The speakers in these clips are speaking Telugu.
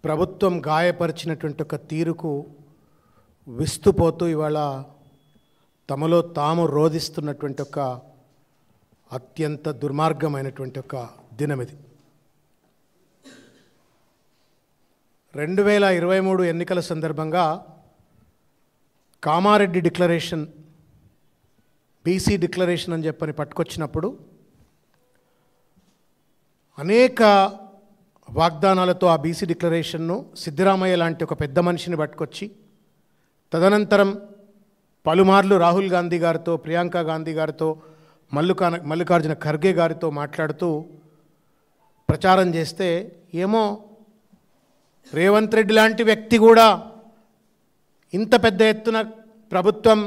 ప్రభుత్వం గాయపరిచినటువంటి ఒక తీరుకు విస్తుపోతూ ఇవాళ తమలో తాము రోధిస్తున్నటువంటి ఒక అత్యంత దుర్మార్గమైనటువంటి ఒక దినం ఇది. 2023 ఎన్నికల సందర్భంగా కామారెడ్డి డిక్లరేషన్, బీసీ డిక్లరేషన్ అని చెప్పని పట్టుకొచ్చినప్పుడు అనేక వాగ్దానాలతో ఆ బీసీ డిక్లరేషన్ను సిద్ధరామయ్య లాంటి ఒక పెద్ద మనిషిని పట్టుకొచ్చి తదనంతరం పలుమార్లు రాహుల్ గాంధీ గారితో, ప్రియాంక గాంధీ గారితో, మల్లికార్జున ఖర్గే గారితో మాట్లాడుతూ ప్రచారం చేస్తే ఏమో రేవంత్ రెడ్డి లాంటి వ్యక్తి కూడా ఇంత పెద్ద ఎత్తున ప్రభుత్వం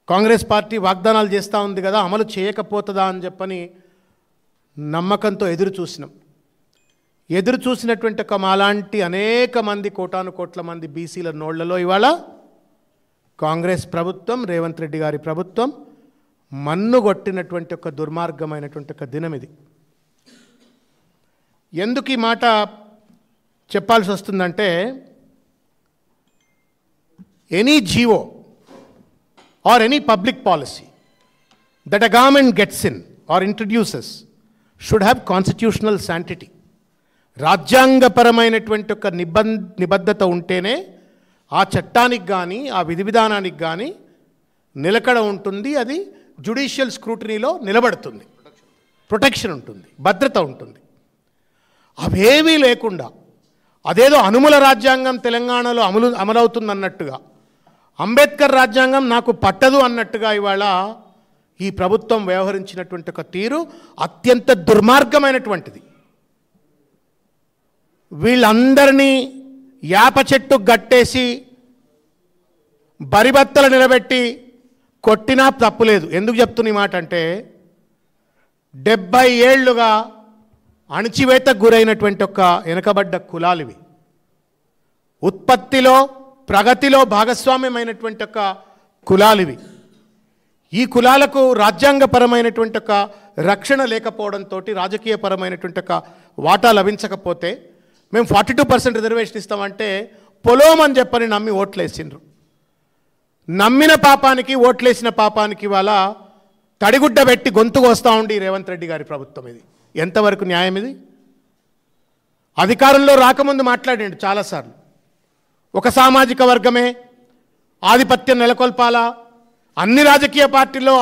కాంగ్రెస్ పార్టీ వాగ్దానాలు చేస్తూ ఉంది కదా, అమలు చేయకపోతుందా అని చెప్పని నమ్మకంతో ఎదురు చూసినటువంటి ఒక మాలాంటి అనేక మంది, కోటాను కోట్ల మంది బీసీల నోళ్లలో ఇవాళ కాంగ్రెస్ ప్రభుత్వం, రేవంత్ రెడ్డి గారి ప్రభుత్వం మన్నుగొట్టినటువంటి ఒక దుర్మార్గమైనటువంటి ఒక దినం ఇది. ఎందుకు ఈ మాట చెప్పాల్సి వస్తుందంటే, any GO or any public policy that a government gets in or introduces should have constitutional sanctity. రాజ్యాంగపరమైనటువంటి ఒక నిబద్ధత ఉంటేనే ఆ చట్టానికి కానీ ఆ విధి విధానానికి కానీ నిలకడ ఉంటుంది, అది జ్యుడిషియల్ స్క్రూటనీలో నిలబడుతుంది, ప్రొటెక్షన్ ఉంటుంది, భద్రత ఉంటుంది. అవేవీ లేకుండా అదేదో అనుముల రాజ్యాంగం తెలంగాణలో అమలవుతుందన్నట్టుగా, అంబేద్కర్ రాజ్యాంగం నాకు పట్టదు అన్నట్టుగా ఇవాళ ఈ ప్రభుత్వం వ్యవహరించినటువంటి ఒక తీరు అత్యంత దుర్మార్గమైనటువంటిది. వీళ్ళందరినీ యాప చెట్టు గట్టేసి బరిబత్తలు నిలబెట్టి కొట్టినా తప్పులేదు. ఎందుకు చెప్తున్న మాట అంటే, 70 ఏళ్లుగా అణిచివేతకు గురైనటువంటి ఒక వెనుకబడ్డ కులాలివి, ఉత్పత్తిలో ప్రగతిలో భాగస్వామ్యమైనటువంటి ఒక కులాలివి. ఈ కులాలకు రాజ్యాంగపరమైనటువంటి ఒక రక్షణ లేకపోవడంతో, రాజకీయపరమైనటువంటి ఒక వాటా లభించకపోతే మేము 42% రిజర్వేషన్ ఇస్తామంటే పొలోమని చెప్పని నమ్మి ఓట్లేసిండ్రు. నమ్మిన పాపానికి, ఓట్లేసిన పాపానికి ఇవాళ తడిగుడ్డ పెట్టి గొంతు కోస్తూ ఉండి రేవంత్ రెడ్డి గారి ప్రభుత్వం ఇది. ఎంతవరకు న్యాయం ఇది? అధికారంలో రాకముందు మాట్లాడండి చాలాసార్లు, ఒక సామాజిక వర్గమే ఆధిపత్యం నెలకొల్పాలా, అన్ని రాజకీయ పార్టీల్లో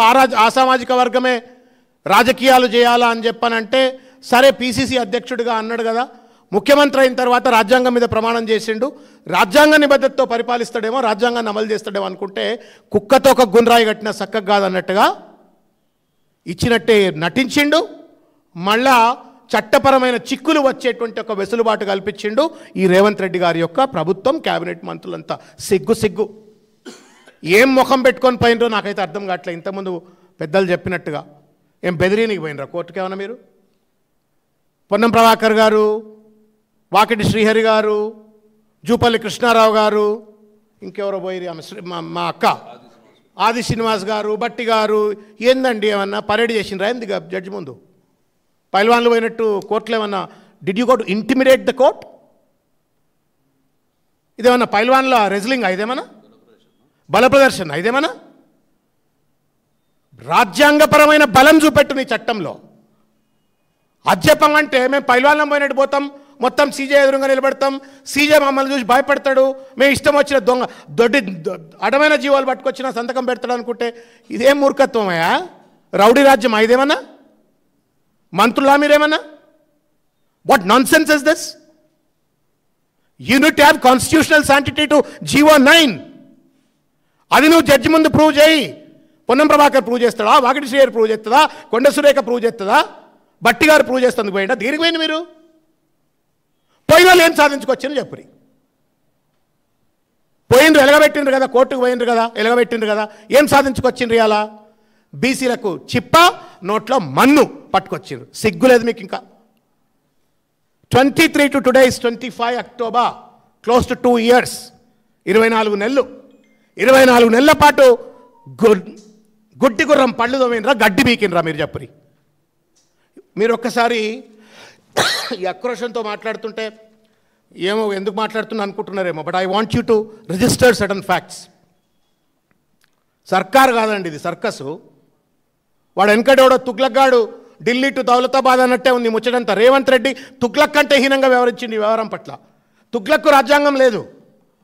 ఆ సామాజిక వర్గమే రాజకీయాలు చేయాలా అని చెప్పనంటే, సరే పీసీసీ అధ్యక్షుడిగా అన్నాడు కదా, ముఖ్యమంత్రి అయిన తర్వాత రాజ్యాంగం మీద ప్రమాణం చేసిండు, రాజ్యాంగ నిబద్ధతతో పరిపాలిస్తాడేమో, రాజ్యాంగాన్ని అమలు చేస్తాడేమో అనుకుంటే కుక్కతో ఒక గుండ్రాయి కట్టిన చక్కగా కాదన్నట్టుగా ఇచ్చినట్టే నటించిండు. మళ్ళా చట్టపరమైన చిక్కులు వచ్చేటువంటి ఒక వెసులుబాటు కల్పించిండు ఈ రేవంత్ రెడ్డి గారి యొక్క ప్రభుత్వం, క్యాబినెట్ మంత్రులంతా. సిగ్గు ఏం ముఖం పెట్టుకొని పోయినరో నాకైతే అర్థం కావట్లేదు. ఇంతకుముందు పెద్దలు చెప్పినట్టుగా ఏం బెదిరీనికి పోయినరా కోర్టుకి? ఏమన్నా మీరు పొన్నం ప్రభాకర్ గారు, వాకిటి శ్రీహరి గారు, జూపల్లి కృష్ణారావు గారు, ఇంకెవరో పోయి మా అక్క ఆది శ్రీనివాస్ గారు, బట్టి గారు, ఏందండి ఏమన్నా పరేడ్ చేసిండ్రా ఏంది జడ్జి ముందు? పైల్వాన్లు పోయినట్టు కోర్టులో ఏమన్నా did you go to intimidate the court? ఇదేమన్నా పైల్వాన్ల రెజ్లింగ్, ఇదేమన్నా బల ప్రదర్శన, ఇదేమన్నా రాజ్యాంగపరమైన బలం చూపెట్టు నీ చట్టంలో. అధ్యపం అంటే మేము పైల్వాన్లం పోయినట్టు పోతాం, మొత్తం సీజే ఎదురుగా నిలబడతాం, సీజే మమ్మల్ని చూసి భయపడతాడు, మేము ఇష్టం వచ్చిన అడమైన జీవాలు పట్టుకొచ్చిన సంతకం పెడతాడు అనుకుంటే ఇదేం మూర్ఖత్వమయ్యా? రౌడీ రాజ్యం ఇదేమన్నా? మంత్రులా మీరేమన్నా? What non sense is this? You need to have constitutional sanctity to GO9. అది నువ్వు జడ్జి ముందు ప్రూవ్ చేయి. పొన్నం ప్రభాకర్ ప్రూవ్ చేస్తాడా? వాకిటి శ్రీహరి ప్రూవ్ చేస్తుందా? కొండ సురేఖ ప్రూవ్ చేస్తుందా? బట్టి గారు ప్రూవ్ చేస్తుంది పోయిందా? దీనికి పోయింది మీరు పోయిన వాళ్ళు ఏం సాధించుకొచ్చిండ్రు చెప్పురి. పోయిండ్రు, ఎలగబెట్టిండ్రు కదా, కోర్టుకు పోయిండ్రు కదా, ఎలగబెట్టిండ్రు కదా, ఏం సాధించుకొచ్చిండ్రు? అలా బీసీలకు చిప్ప, నోట్లో మన్ను పట్టుకొచ్చిండ్రు. సిగ్గులేదు మీకు ఇంకా? 23 to today is 25 October, close to 2 years, 24 నెలలు. 24 నెలల పాటు గుడ్డి గుర్రం పళ్ళు తోమినరా, గడ్డి బీకినరా మీరు చెప్పురి. మీరు ఒక్కసారి ఈ ఆక్రోషంతో మాట్లాడుతుంటే ఏమో ఎందుకు మాట్లాడుతున్నా అనుకుంటున్నారేమో, but I want you to register sudden facts. సర్కార్ కాదండి ఇది, సర్కసు. వాడు వెనకడోడో తుగ్లక్గాడు ఢిల్లీ టు దౌలతాబాద్ అన్నట్టే ఉంది ముచ్చటంతా. రేవంత్ రెడ్డి తుగ్లక్ కంటే హీనంగా వ్యవహరించింది ఈ వ్యవహారం పట్ల. తుగ్లక్కు రాజ్యాంగం లేదు,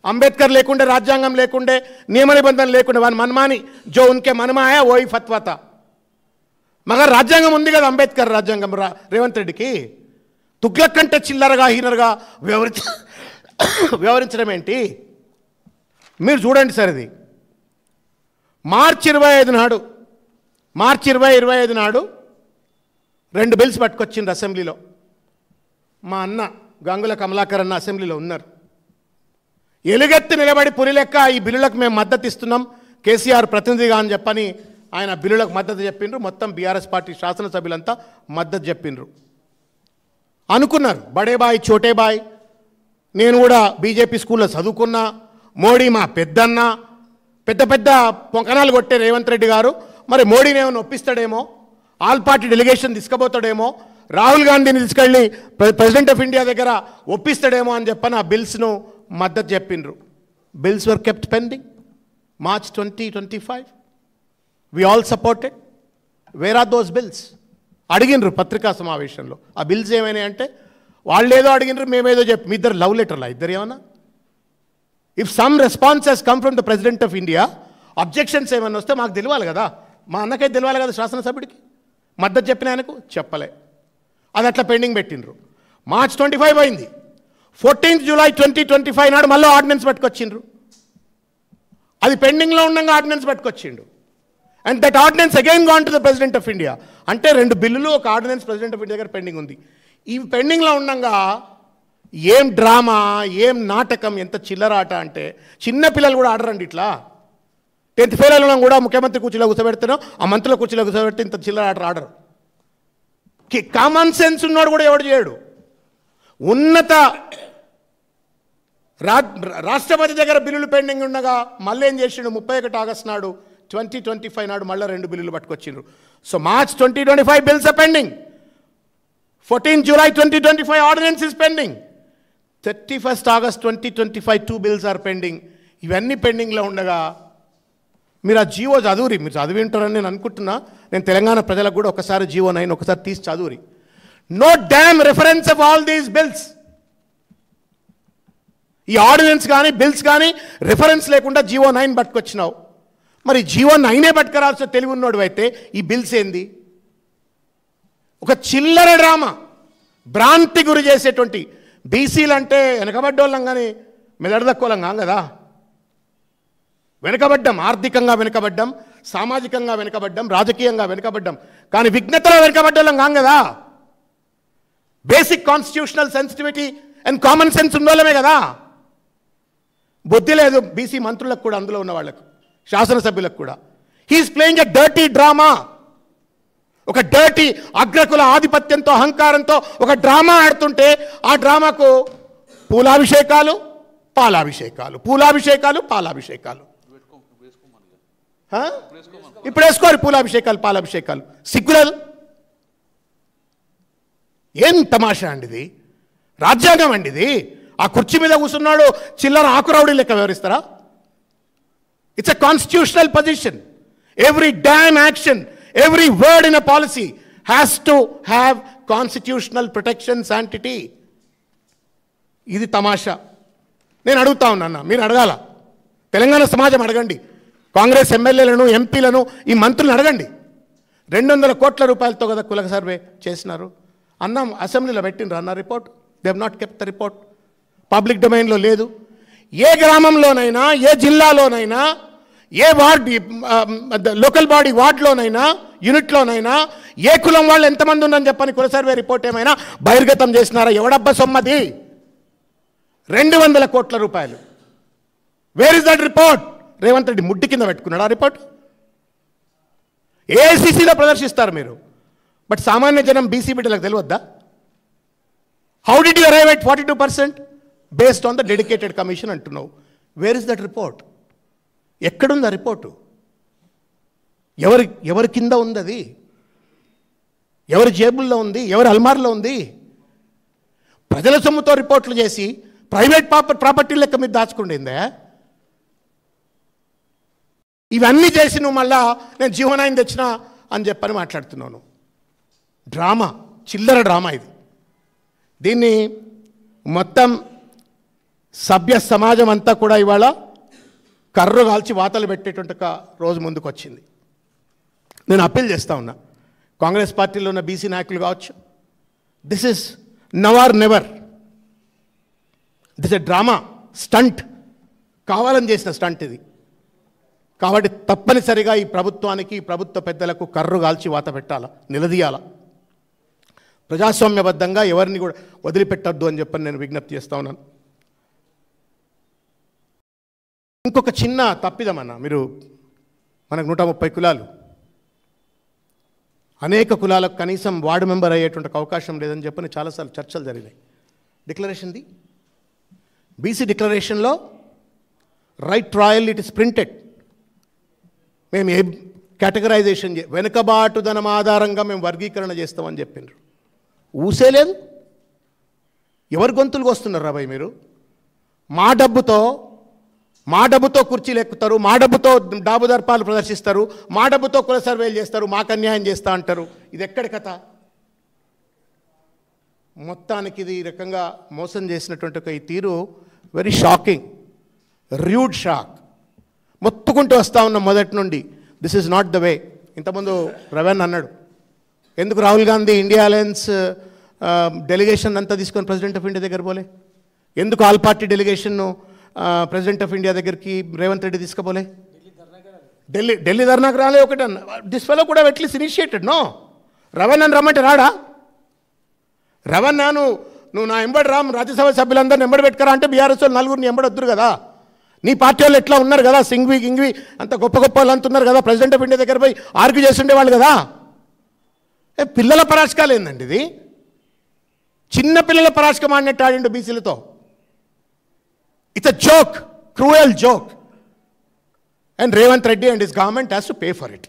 అంబేద్కర్ లేకుండే, రాజ్యాంగం లేకుండే, నియమ నిబంధనలు లేకుండే, వాని మనమాని జో ఉన్కే మనమాయా ఓయి ఫత్వాతా. మగర్ రాజ్యాంగం ఉంది కదా, అంబేద్కర్ రాజ్యాంగం రేవంత్ రెడ్డికి. తుగ్లక్ కంటే చిల్లరగా హీనరుగా వ్యవహరించడం ఏంటి? మీరు చూడండి సార్, ఇది మార్చి 25 నాడు, మార్చి 25 నాడు 2 బిల్స్ పట్టుకొచ్చిండ్రు అసెంబ్లీలో. మా అన్న గంగుల కమలాకర్ అన్న అసెంబ్లీలో ఉన్నారు. ఎలుగెత్తి నిలబడి పులి లెక్క ఈ బిల్లులకు మేము మద్దతు ఇస్తున్నాం కేసీఆర్ ప్రతినిధిగా అని చెప్పని ఆయన బిల్లులకు మద్దతు చెప్పిండ్రు. మొత్తం బీఆర్ఎస్ పార్టీ శాసనసభ్యులంతా మద్దతు చెప్పిండ్రు. అనుకున్నారు బడే బాయ్ చోటే బాయ్, నేను కూడా బీజేపీ స్కూల్లో చదువుకున్నా, మోడీ మా పెద్దన్న, పెద్ద పెద్ద పొంకనాలు కొట్టే రేవంత్ రెడ్డి గారు మరి మోడీని ఏమైనా ఒప్పిస్తాడేమో, ఆల్ పార్టీ డెలిగేషన్ తీసుకుపోతాడేమో, రాహుల్ గాంధీని తీసుకెళ్ళి ప్రెసిడెంట్ ఆఫ్ ఇండియా దగ్గర ఒప్పిస్తాడేమో అని చెప్పని ఆ బిల్స్ను మద్దతు చెప్పిండ్రు. Bills were kept pending. March 2025 we all supported. Where are those bills? అడిగినరు పత్రికా సమావేశంలో. ఆ బిల్స్ ఏమైనా అంటే వాళ్ళేదో అడిగినరు, మేమేదో చెప్పి. మీ ఇద్దరు లవ్ లెటర్లా ఇద్దరు ఏమన్నా? If some response he's come from the president of India, objections ఏమైనా వస్తే మాకు తెలియాలి కదా, మా అన్నకైతే తెలియాలి కదా, శాసనసభ్యుడికి. మద్దతు చెప్పిన ఆయనకు చెప్పలే. అది అట్లా పెండింగ్ పెట్టినరు. మార్చ్ 25 అయింది. 14th July 2025 నాడు మళ్ళీ ఆర్డినెన్స్ పట్టుకొచ్చిండ్రు. అది పెండింగ్లో ఉండగా ఆర్డినెన్స్ పట్టుకొచ్చిండు. And that ordinance again gone to the president of India. అంటే 2 బిల్లులు, ఒక ఆర్డినెన్స్ ప్రెసిడెంట్ ఆఫ్ ఇండియా దగ్గర పెండింగ్ ఉంది. ఈ పెండింగ్లో ఉండగా ఏం డ్రామా, ఏం నాటకం, ఎంత చిల్లరాట అంటే చిన్న పిల్లలు కూడా ఆడరండి ఇట్లా. 10th ఫెయిల్ అయినా కూడా ముఖ్యమంత్రి కుర్చీలో కూర్చోబెడతాను, ఆ మంత్రుల కుర్చీలో కూర్చోబెడితే ఇంత చిల్లర ఆట ఆడరు. కామన్ సెన్స్ ఉన్నాడు కూడా ఎవడు చేయడు. ఉన్నత రాష్ట్రపతి దగ్గర బిల్లులు పెండింగ్ ఉండగా మళ్ళీ ఏం చేసిండు? 31 ఆగస్టు నాడు 2025 నాడు మళ్ళీ 2 బిల్లులు పట్టుకొచ్చిండ్రు. So March 2025 bills are pending. 14th July 2025 ordinance is pending. 31st August 2025 2 bills are pending. ఇవన్నీ పెండింగ్లో ఉండగా మీరు ఆ జీవో చదువురి. మీరు చదివి ఉంటారని నేను అనుకుంటున్నా. నేను తెలంగాణ ప్రజలకు కూడా ఒకసారి జీవో 9 ఒకసారి తీసి చదువురి. No damn reference of all these bills. ఈ ఆర్డినెన్స్ కానీ బిల్స్ కానీ రిఫరెన్స్ లేకుండా జీవో 9 పట్టుకొచ్చినావు. మరి జీవో 9 పట్టుకురాల్సిన తెలివి ఉన్నాడు అయితే ఈ బిల్స్ ఏంది? ఒక చిల్లర డ్రామా, భ్రాంతి గురి చేసేటువంటి. బీసీలు అంటే వెనకబడ్డోళ్ళం కానీ మెదడుదక్కోళ్ళం కాం కదా. వెనుకబడ్డం, ఆర్థికంగా వెనుకబడ్డం, సామాజికంగా వెనుకబడ్డం, రాజకీయంగా వెనుకబడ్డం, కానీ విఘ్నతలో వెనుకబడ్డోళ్ళం కాం కదా. Basic constitutional sensitivity and common sense ఉన్నోళ్ళమే కదా. బుద్ధి లేదు బీసీ మంత్రులకు కూడా, అందులో ఉన్న వాళ్ళకు, శాసనసభ్యులకు కూడా. He is playing a dirty drama. ఒక డర్టీ అగ్రకుల ఆధిపత్యంతో, అహంకారంతో ఒక డ్రామా ఆడుతుంటే ఆ డ్రామాకు పూలాభిషేకాలు, పాలాభిషేకాలు, పూలాభిషేకాలు, పాలాభిషేకాలు. ఇప్పుడు వేసుకోరు పూలాభిషేకాలు, పాలాభిషేకాలు. సిగ్గులేదు. ఏం తమాషా అండి ఇది? రాజ్యాంగం అండి ఇది. ఆ కుర్చీ మీద కూర్చున్నాడు చిల్లర ఆకురౌడీ లెక్క వ్యవహరిస్తారా? It's a constitutional position. Every damn action, every word in a policy has to have constitutional protection, sanctity. ఇది తమాషా. నేను అడుగుతా ఉన్నా, మీరు అడగాల. తెలంగాణ సమాజం అడగండి, కాంగ్రెస్ ఎమ్మెల్యేలను, ఎంపీలను, ఈ మంత్రులను అడగండి. 200 కోట్ల రూపాయలతో కదా కులక సర్వే చేసినారు. అన్నం అసెంబ్లీలో పెట్టిండ్రు అన్న report. They have not kept the report. Public డొమైన్లో లేదు. ఏ గ్రామంలోనైనా, ఏ జిల్లాలోనైనా, ఏ వార్డ్, లోకల్ బాడీ వార్డులోనైనా, యూనిట్లోనైనా ఏ కులం వాళ్ళు ఎంతమంది ఉందని చెప్పని కుల సర్వే రిపోర్ట్ ఏమైనా బహిర్గతం చేసినారా? ఎవడబ్బా సొమ్మది? 200 కోట్ల రూపాయలు. Where is that report? Revanth Reddy ముడ్డి కింద పెట్టుకున్నాడు ఆ రిపోర్ట్. ఏఐసిసిలో ప్రదర్శిస్తారు మీరు, బట్ సామాన్య జనం బీసీ బిడ్డలకు తెలియద్దా? How did you arrive at 42% based on the dedicated commission అంటున్నావు. Where is that report? ఎక్కడుంది ఆ రిపోర్టు? ఎవరి కింద ఉంది అది? ఎవరి జేబుల్లో ఉంది? ఎవరి అల్మార్లో ఉంది? ప్రజల సొమ్ముతో రిపోర్ట్లు చేసి ప్రైవేట్ ప్రాపర్టీ లెక్క మీరు దాచుకుండిందే. ఇవన్నీ చేసి నువ్వు మళ్ళా నేను జీవనాన్ని తెచ్చినా అని చెప్పని మాట్లాడుతున్నాను. డ్రామా, చిల్లర డ్రామా ఇది. దీన్ని మొత్తం సభ్య సమాజం అంతా కూడా ఇవాళ కర్రు కాల్చి వాతలు పెట్టేటువంటి ఒక రోజు ముందుకు వచ్చింది. నేను అప్పీల్ చేస్తూ ఉన్నా, కాంగ్రెస్ పార్టీలో ఉన్న బీసీ నాయకులు కావచ్చు, this is now or never. This a drama, stunt, కావాలని చేసిన స్టంట్ ఇది. కాబట్టి తప్పనిసరిగా ఈ ప్రభుత్వానికి, ఈ ప్రభుత్వ పెద్దలకు కర్రు కాల్చి వాత పెట్టాల, నిలదీయాల. ప్రజాస్వామ్యబద్ధంగా ఎవరిని కూడా వదిలిపెట్టద్దు అని చెప్పని నేను విజ్ఞప్తి చేస్తూ ఉన్నాను. ఇంకొక చిన్న తప్పిదమన్నా, మీరు మనకు 130 కులాలు, అనేక కులాలకు కనీసం వార్డు మెంబర్ అయ్యేటువంటి అవకాశం లేదని చెప్పని చాలాసార్లు చర్చలు జరిగినాయి. డిక్లరేషన్ది, బీసీ డిక్లరేషన్లో right royal it is printed. మేము ఏ కేటగరైజేషన్ వెనుకబాటుదనం ఆధారంగా మేము వర్గీకరణ చేస్తామని చెప్పిండ్రు. ఊసేలేదు. ఎవరు గొంతులు వస్తున్నారు రాబాయ్ మీరు? మా డబ్బుతో కుర్చీలు ఎక్కుతారు, మా డబ్బుతో డాబుదర్పాలు ప్రదర్శిస్తారు, మా డబ్బుతో కుల సర్వేలు చేస్తారు, మాకు అన్యాయం చేస్తా అంటారు. ఇది ఎక్కడి కథ? మొత్తానికి ఇది ఈ రకంగా మోసం చేసినటువంటి ఒక ఈ తీరు వెరీ షాకింగ్, ర్యూడ్ షాక్. మొత్తుకుంటూ వస్తూ ఉన్నాం మొదటి నుండి, this is not the way. ఇంతకుముందు రవెన్ అన్నాడు, ఎందుకు Rahul Gandhi India alliance delegation అంతా తీసుకొని ప్రెసిడెంట్ ఆఫ్ ఇండియా దగ్గర పోలే? ఎందుకు ఆల్ పార్టీ డెలిగేషన్ను ప్రెసిడెంట్ ఆఫ్ ఇండియా దగ్గరికి రేవంత్ రెడ్డి తీసుకుపోలే? ఢిల్లీ ధర్నాకు రాలే. ఒకటి అన్న దిస్ ఫెలో కూడా అట్లీస్ట్ ఇనిషియేటెడ్. నో, రవణ్ అని రమ్మంటే రాడా? రవణ్ నువ్వు నా ఎంబడి రామ్, రాజ్యసభ సభ్యులందరినీ ఎంబడి పెట్టుకరా అంటే బీఆర్ఎస్ వాళ్ళు నలుగురిని ఎంబడొద్దురు కదా. నీ పార్టీ వాళ్ళు ఎట్లా ఉన్నారు కదా, సింగ్వి గింగ్వి అంత గొప్ప గొప్ప వాళ్ళు అంటున్నారు కదా, ప్రెసిడెంట్ ఆఫ్ ఇండియా దగ్గర పోయి ఆర్గ్యూ చేస్తుండేవాళ్ళు కదా. పిల్లల పరాజకాలు ఏందండి ఇది? చిన్న పిల్లల పరాజకం ఆడినట్టు ఆడిండు బీసీలతో. It's a joke, cruel joke, and Revanth Reddy and his government has to pay for it.